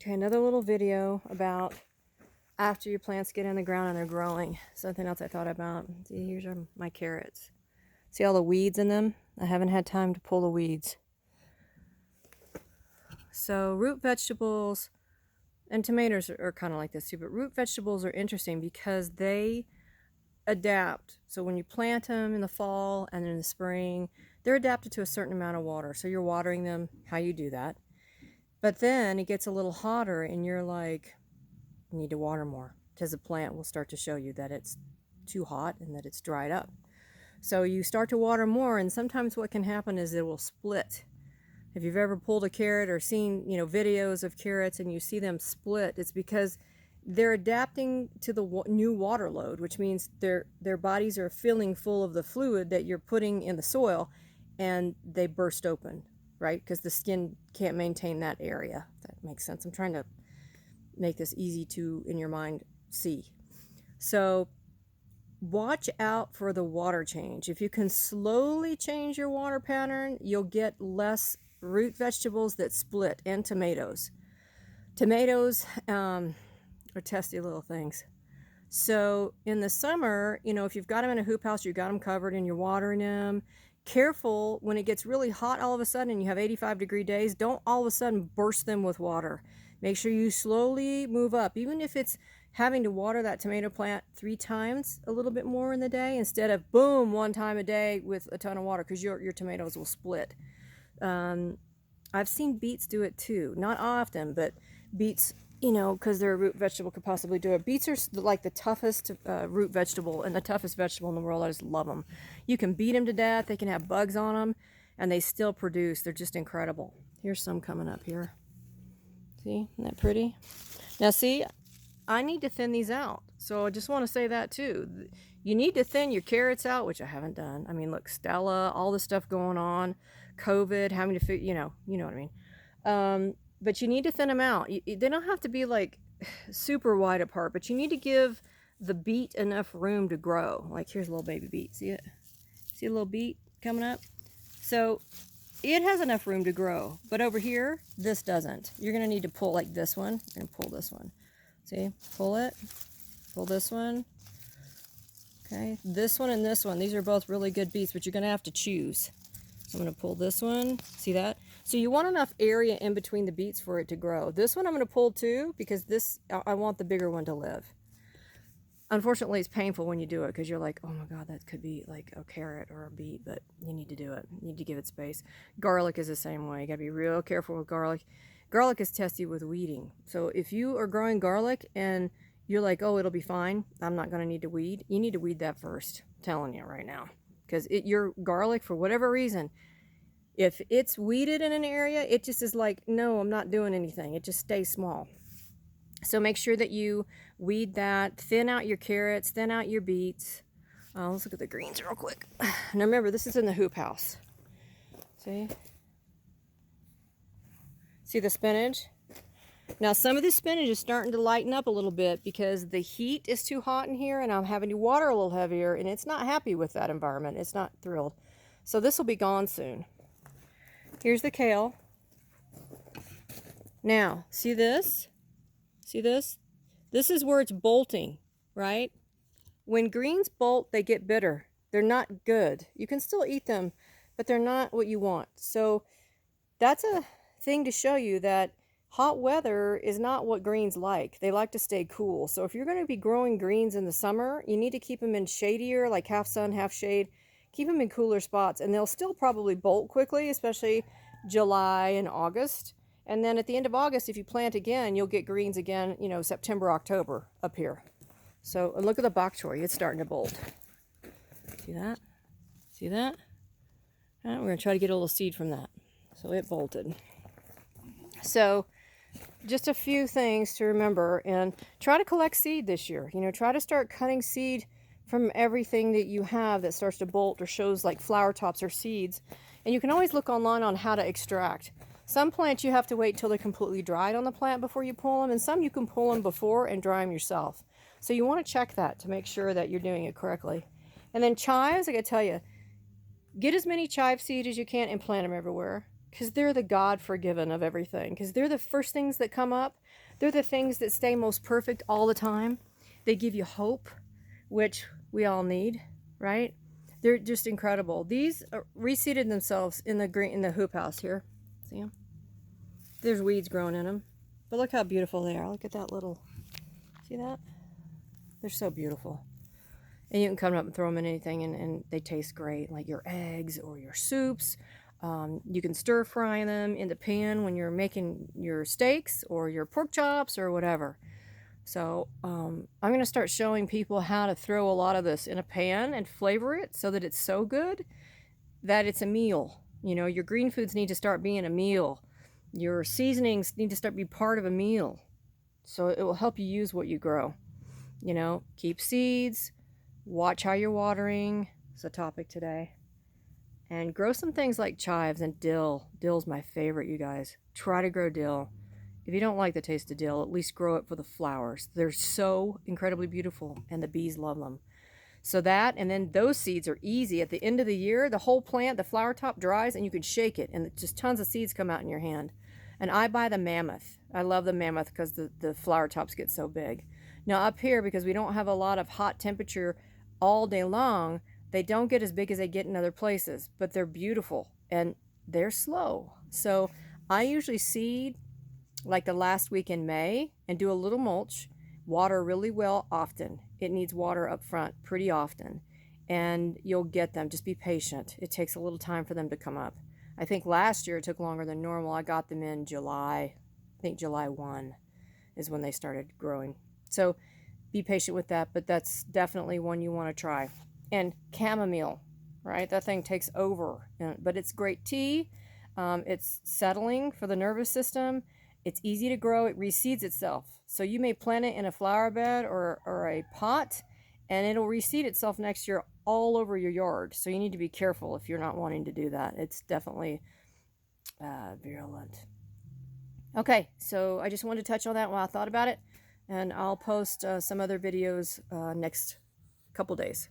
Okay, another little video about after your plants get in the ground and they're growing. Something else I thought about. See, here's my carrots. See all the weeds in them? I haven't had time to pull the weeds. So root vegetables and tomatoes are kind of like this too, but root vegetables are interesting because they adapt. So when you plant them in the fall and in the spring, they're adapted to a certain amount of water. So you're watering them how you do that. But then it gets a little hotter and you're like, you need to water more because the plant will start to show you that it's too hot and that it's dried up. So you start to water more, and sometimes what can happen is it will split. If you've ever pulled a carrot or seen, videos of carrots and you see them split, it's because they're adapting to the new water load, which means their bodies are filling full of the fluid that you're putting in the soil, and they burst open, right? Because the skin can't maintain that area. If that makes sense. I'm trying to make this easy to, in your mind, see. So watch out for the water change. If you can slowly change your water pattern, you'll get less root vegetables that split, and tomatoes. Tomatoes are testy little things. So in the summer, if you've got them in a hoop house, you've got them covered and you're watering them, careful when it gets really hot all of a sudden and you have 85-degree days, don't all of a sudden burst them with water. Make sure you slowly move up, even if it's having to water that tomato plant 3 times a little bit more in the day instead of boom 1 time a day with a ton of water, because your tomatoes will split. I've seen beets do it too, not often, but beets, because they're a root vegetable, could possibly do it. Beets are like the toughest root vegetable and the toughest vegetable in the world. I just love them. You can beat them to death. They can have bugs on them and they still produce. They're just incredible. Here's some coming up here. See, isn't that pretty? Now see, I need to thin these out. So I just want to say that too. You need to thin your carrots out, which I haven't done. I mean, look, Stella, all the stuff going on, COVID, having to, you know what I mean. But you need to thin them out. They don't have to be like super wide apart, but you need to give the beet enough room to grow. Like here's a little baby beet. See it? See a little beet coming up? So it has enough room to grow, but over here, this doesn't. You're gonna need to pull like this one. You're gonna pull this one. See, pull it, pull this one. Okay, this one and this one. These are both really good beets, but you're gonna have to choose. So I'm gonna pull this one, see that? So you want enough area in between the beets for it to grow. This one I'm gonna pull too, because I want the bigger one to live. Unfortunately, it's painful when you do it because you're like, oh my God, that could be like a carrot or a beet, but you need to do it. You need to give it space. Garlic is the same way. You gotta be real careful with garlic. Garlic is testy with weeding. So if you are growing garlic and you're like, oh, it'll be fine, I'm not gonna need to weed, you need to weed that first. I'm telling you right now. Because your garlic, for whatever reason, if it's weeded in an area, it just is like, no, I'm not doing anything. It just stays small. So make sure that you weed that, thin out your carrots, thin out your beets. Let's look at the greens real quick. Now remember, this is in the hoop house. See? See the spinach? Now some of the spinach is starting to lighten up a little bit because the heat is too hot in here and I'm having to water a little heavier, and it's not happy with that environment. It's not thrilled. So this will be gone soon. Here's the kale. Now, see this? See this? This is where it's bolting, right? When greens bolt, they get bitter. They're not good. You can still eat them, but they're not what you want. So that's a thing to show you that hot weather is not what greens like. They like to stay cool. So if you're going to be growing greens in the summer, you need to keep them in shadier, like half sun, half shade. Keep them in cooler spots, and they'll still probably bolt quickly, especially July and August. And then at the end of August, if you plant again, you'll get greens again, September, October up here. So look at the bok choy. It's starting to bolt. See that? See that? We're going to try to get a little seed from that. So it bolted. So just a few things to remember, and try to collect seed this year. Try to start cutting seed from everything that you have that starts to bolt or shows like flower tops or seeds. And you can always look online on how to extract. Some plants you have to wait till they're completely dried on the plant before you pull them, and some you can pull them before and dry them yourself. So you want to check that to make sure that you're doing it correctly. And then chives, I gotta tell you, get as many chive seed as you can and plant them everywhere. because they're the God-forgiven of everything, because they're the first things that come up. They're the things that stay most perfect all the time. They give you hope, which we all need, right? They're just incredible. These reseeded themselves in the hoop house here. See them? There's weeds growing in them. But look how beautiful they are. Look at that little, see that? They're so beautiful. And you can come up and throw them in anything, and they taste great, like your eggs or your soups. You can stir fry them in the pan when you're making your steaks or your pork chops or whatever. So I'm going to start showing people how to throw a lot of this in a pan and flavor it so that it's so good that it's a meal. You know, your green foods need to start being a meal. Your seasonings need to start being part of a meal. So it will help you use what you grow. You know, keep seeds, watch how you're watering. It's a topic today. And grow some things like chives and dill. Dill's my favorite, you guys. Try to grow dill. If you don't like the taste of dill, at least grow it for the flowers. They're so incredibly beautiful, and the bees love them. So that, and then those seeds are easy. At the end of the year, the whole plant, the flower top dries, and you can shake it, and just tons of seeds come out in your hand. And I buy the mammoth. I love the mammoth because the flower tops get so big. Now up here, because we don't have a lot of hot temperature all day long, they don't get as big as they get in other places, but they're beautiful and they're slow. So I usually seed like the last week in May and do a little mulch, water really well often. It needs water up front pretty often, and you'll get them. Just be patient. It takes a little time for them to come up. I think last year it took longer than normal. I got them in July. I think July 1 is when they started growing. So be patient with that, but that's definitely one you want to try. And chamomile, right? That thing takes over, but it's great tea. It's settling for the nervous system. It's easy to grow. It reseeds itself. So you may plant it in a flower bed or a pot, and it'll reseed itself next year all over your yard. So you need to be careful if you're not wanting to do that. It's definitely virulent. Okay, so I just wanted to touch on that while I thought about it, and I'll post some other videos next couple days.